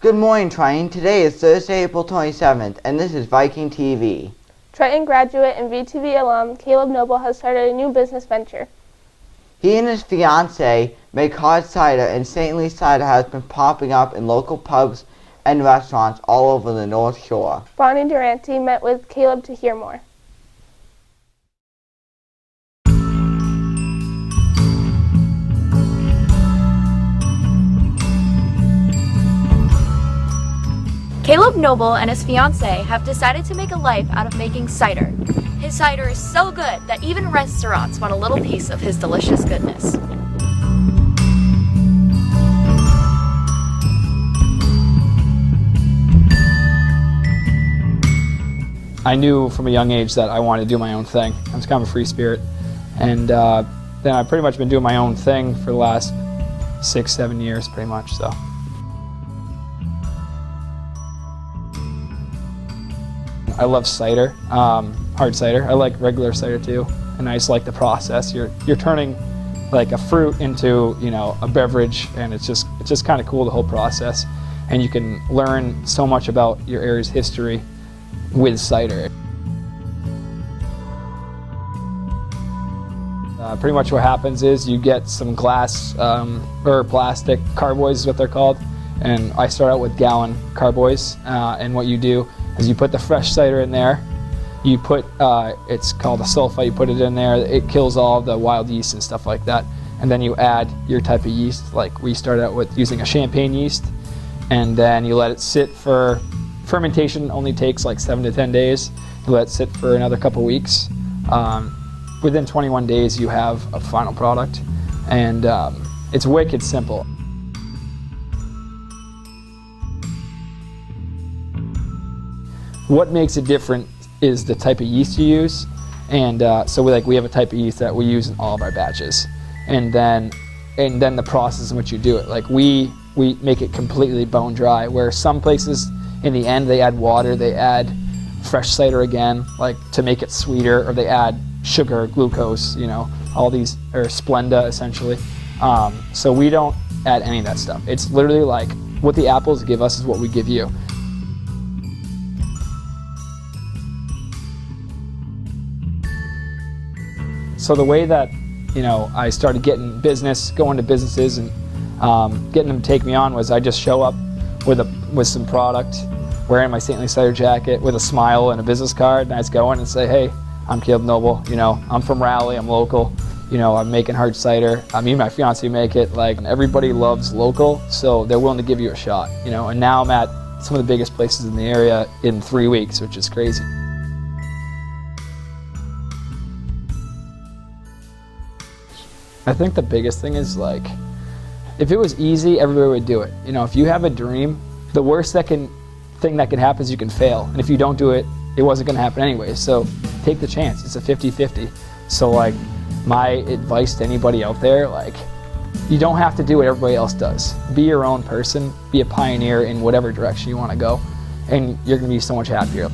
Good morning, Triton. Today is Thursday, April 27th, and this is Viking TV. Triton graduate and VTV alum Caleb Noble has started a new business venture. He and his fiancée make hard cider, and Saintly cider has been popping up in local pubs and restaurants all over the North Shore. Bonnie Durante met with Caleb to hear more. Caleb Noble and his fiancée have decided to make a life out of making cider. His cider is so good that even restaurants want a little piece of his delicious goodness. I knew from a young age that I wanted to do my own thing. I was kind of a free spirit. And then I've pretty much been doing my own thing for the last 6-7 years pretty much. So. I love cider, hard cider. I like regular cider too, and I just like the process. You're turning like a fruit into, you know, a beverage, and it's just kind of cool, the whole process. And you can learn so much about your area's history with cider. Pretty much what happens is you get some glass or plastic carboys is what they're called, and I start out with gallon carboys, and what you do is you put the fresh cider in there. You put, it's called a sulfite, you put it in there, it kills all the wild yeast and stuff like that. And then you add your type of yeast, like we started out with using a champagne yeast, and then you let it sit for, fermentation only takes like 7 to 10 days. You let it sit for another couple weeks. Within 21 days you have a final product, and it's wicked simple. What makes it different is the type of yeast you use, and so we have a type of yeast that we use in all of our batches, and then the process in which you do it. Like we make it completely bone dry, where some places in the end they add water, they add fresh cider again, like to make it sweeter, or they add sugar, glucose, you know, all these, or Splenda essentially. So we don't add any of that stuff. It's literally like what the apples give us is what we give you. So the way that, you know, I started getting going to businesses and getting them to take me on was I just show up with some product, wearing my Saintly cider jacket with a smile and a business card, and I just go in and say, hey, I'm Caleb Noble, you know, I'm from Raleigh, I'm local, you know, I'm making hard cider. Me and my fiancée make it, like, everybody loves local, so they're willing to give you a shot, you know, and now I'm at some of the biggest places in the area in 3 weeks, which is crazy. I think the biggest thing is, like, if it was easy, everybody would do it. You know, if you have a dream, the worst thing that can happen is you can fail. And if you don't do it, it wasn't going to happen anyway. So take the chance. It's a 50-50. So, like, my advice to anybody out there, like, you don't have to do what everybody else does. Be your own person. Be a pioneer in whatever direction you want to go. And you're going to be so much happier.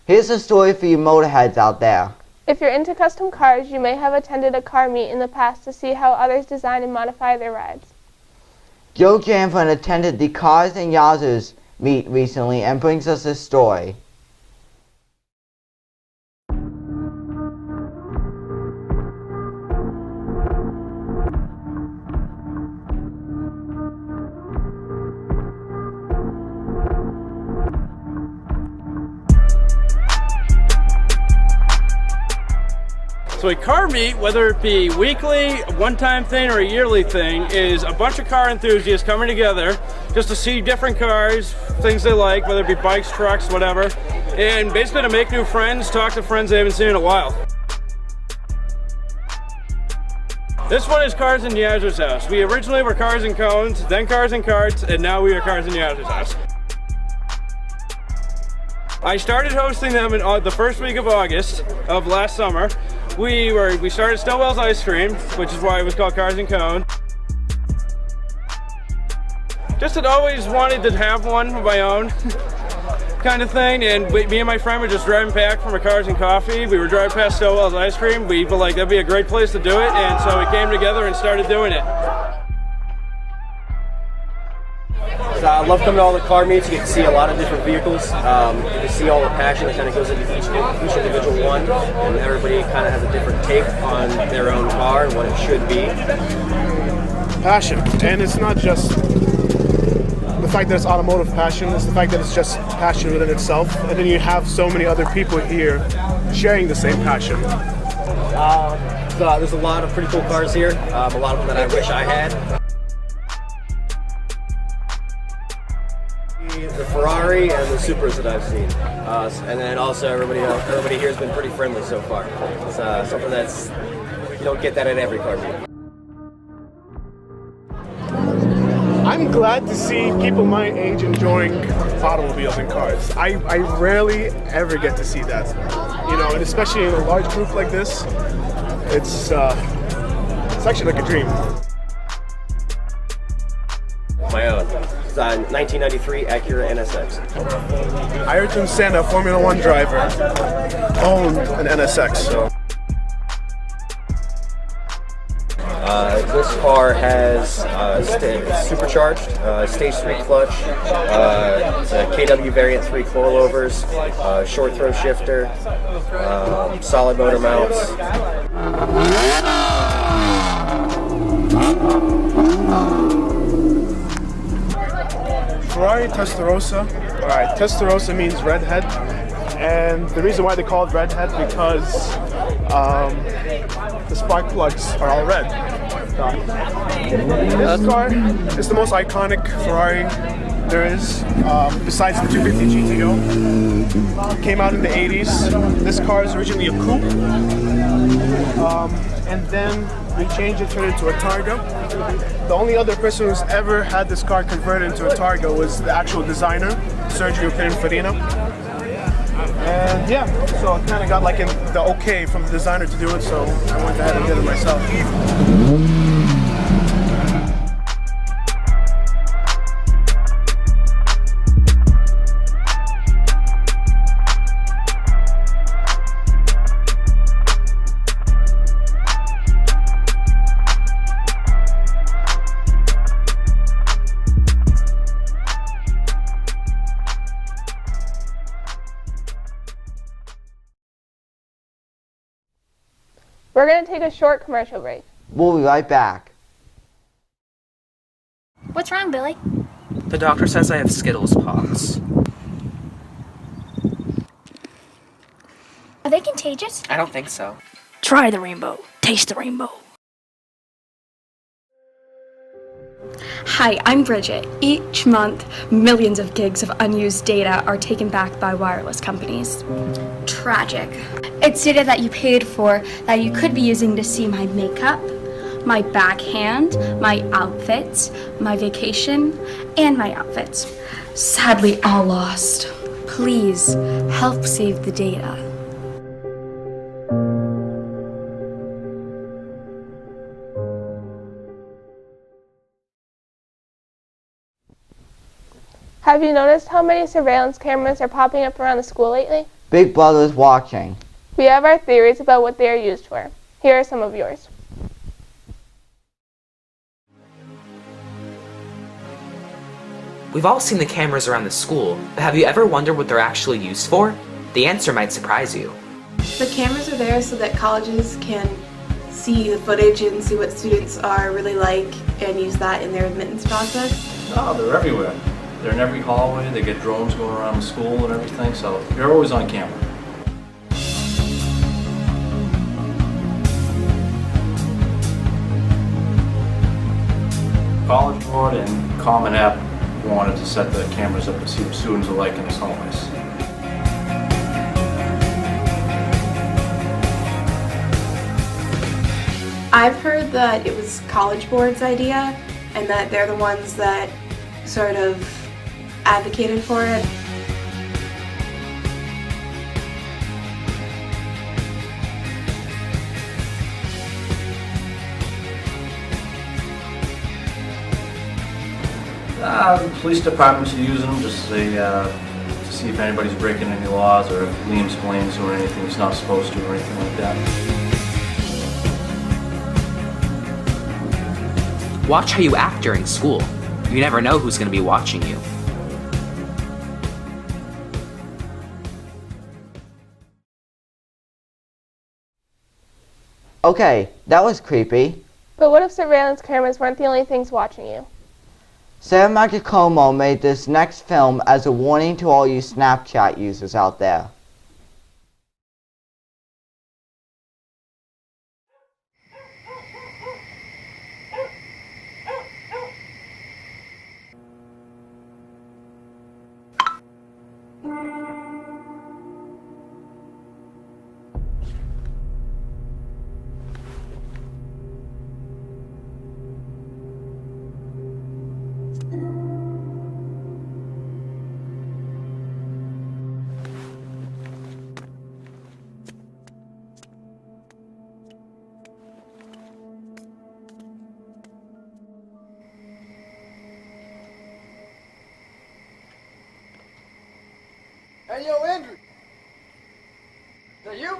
Here's a story for you motorheads out there. If you're into custom cars, you may have attended a car meet in the past to see how others design and modify their rides. Joe Janford attended the Cars and Yazzers meet recently and brings us this story. So a car meet, whether it be weekly, a one-time thing, or a yearly thing, is a bunch of car enthusiasts coming together just to see different cars, things they like, whether it be bikes, trucks, whatever, and basically to make new friends, talk to friends they haven't seen in a while. This one is Cars and Yazzer's house. We originally were Cars and Cones, then Cars and Carts, and now we are Cars and Yazzer's house. I started hosting them in the first week of August of last summer. We started Snowbell's Ice Cream, which is why it was called Cars and Cone. just had always wanted to have one of my own kind of thing. And me and my friend were just driving back from a Cars and Coffee. We were driving past Stowell's Ice Cream. We were like, that'd be a great place to do it. And so we came together and started doing it. I love coming to all the car meets. You get to see a lot of different vehicles. You get to see all the passion that kind of goes into each individual one, and everybody kind of has a different take on their own car and what it should be. Passion, and it's not just the fact that it's automotive passion, it's the fact that it's just passion within itself, and then you have so many other people here sharing the same passion. There's a lot of pretty cool cars here, a lot of them that I wish I had. The Ferrari and the Supras that I've seen, and then also everybody here has been pretty friendly so far. It's something that's, you don't get that at every car meet. I'm glad to see people my age enjoying automobiles and cars. I rarely ever get to see that, you know, and especially in a large group like this, it's actually like a dream. My own. It's a 1993 Acura NSX. Ayrton Senna, Formula One driver, owned an NSX. So. This car has supercharged, stage 3 clutch, it's a KW variant 3 coilovers, short throw shifter, solid motor mounts. Ferrari Testarossa. Alright, Testarossa means redhead, and the reason why they call it redhead because the spark plugs are all red. This car is the most iconic Ferrari there is, besides the 250 GTO. Came out in the 80s. This car is originally a coupe, and then we changed it, turned it into a Targa. The only other person who's ever had this car converted into a Targa was the actual designer, Sergio Pininfarina. And yeah, so I kind of got like the okay from the designer to do it, so I went ahead and did it myself. We're going to take a short commercial break. We'll be right back. What's wrong, Billy? The doctor says I have Skittles pox. Are they contagious? I don't think so. Try the rainbow. Taste the rainbow. Hi, I'm Bridget. Each month, millions of gigs of unused data are taken back by wireless companies. Tragic. It's data that you paid for that you could be using to see my makeup, my backhand, my outfits, my vacation, and my outfits. Sadly, all lost. Please, help save the data. Have you noticed how many surveillance cameras are popping up around the school lately? Big Brother is watching. We have our theories about what they are used for. Here are some of yours. We've all seen the cameras around the school, but have you ever wondered what they're actually used for? The answer might surprise you. The cameras are there so that colleges can see the footage and see what students are really like and use that in their admittance process. No, they're everywhere. They're in every hallway, they get drones going around the school and everything, so you're always on camera. College Board and Common App wanted to set the cameras up to see what students are like in the hallways. I've heard that it was College Board's idea and that they're the ones that sort of advocated for it. Police departments are using them just to see if anybody's breaking any laws or if Liam's Blaine's doing anything he's not supposed to or anything like that. Watch how you act during school. You never know who's going to be watching you. Okay, that was creepy. But what if surveillance cameras weren't the only things watching you? Sarah Magicomo made this next film as a warning to all you Snapchat users out there. Hey, yo, Andrew. Is that you?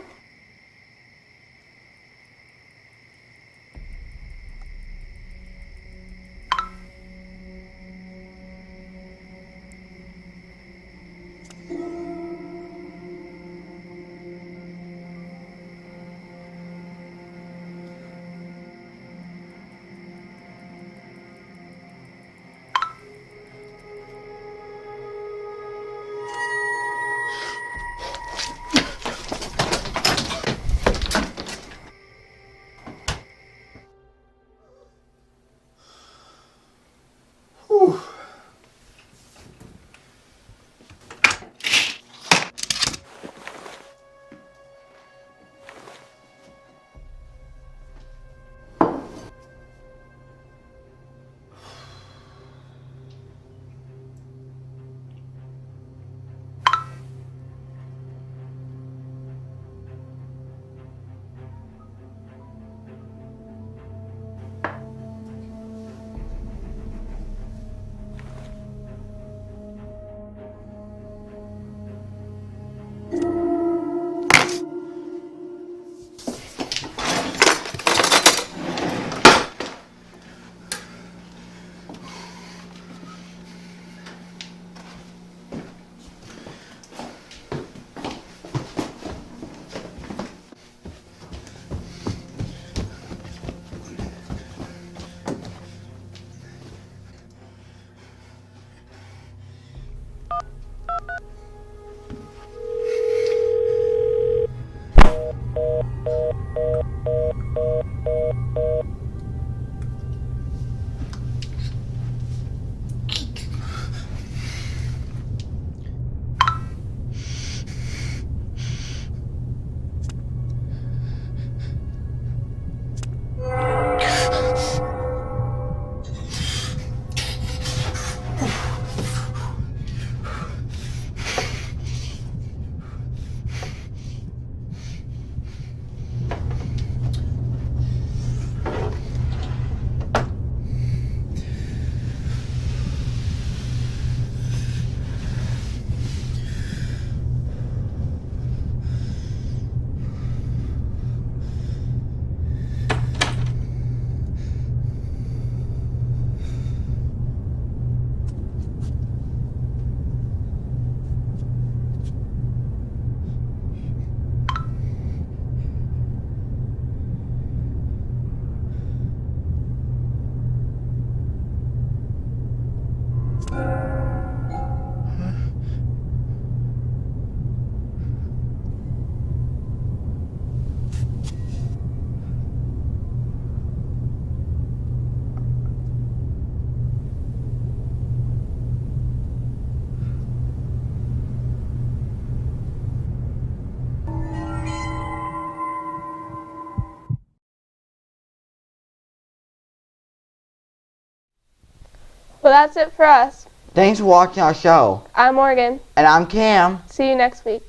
Well, that's it for us. Thanks for watching our show. I'm Morgan. And I'm Cam. See you next week.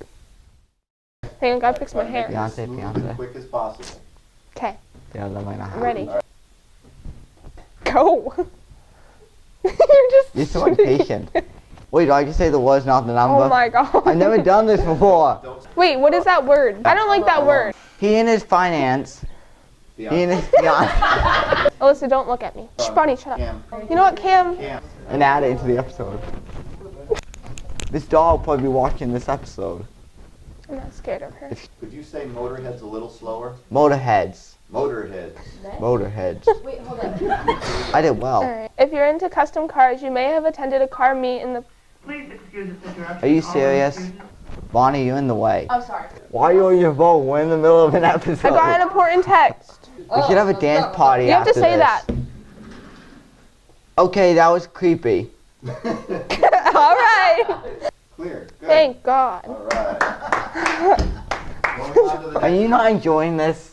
Hang on, I gotta fix my hair. Beyonce. Quick as possible. Okay. Yeah, that might not I'm happen. ready. Go. You're so impatient. Wait, do I just say the word's not the number? Oh my god. I've never done this before. Wait, what is that word? I don't like that word. He and his finance. He and his fiance. Alyssa, don't look at me. Shh, Bonnie, shut up. You know what, Cam? And add it into the episode. This doll will probably be watching this episode. I'm not scared of her. Could you say Motorhead's a little slower? Motorheads. Motorheads. Motorheads. Wait, hold on. I did well. Alright. If you're into custom cars, you may have attended a car meet in the... Please excuse this interruption. Are you serious? Bonnie, you're in the way. Oh, sorry. Why are you on your phone? We're in the middle of an episode. I got an important text. We should have a dance party You have to after say this. that. Okay, that was creepy. Alright. Clear. Good. Thank God. All right. Are you not enjoying this?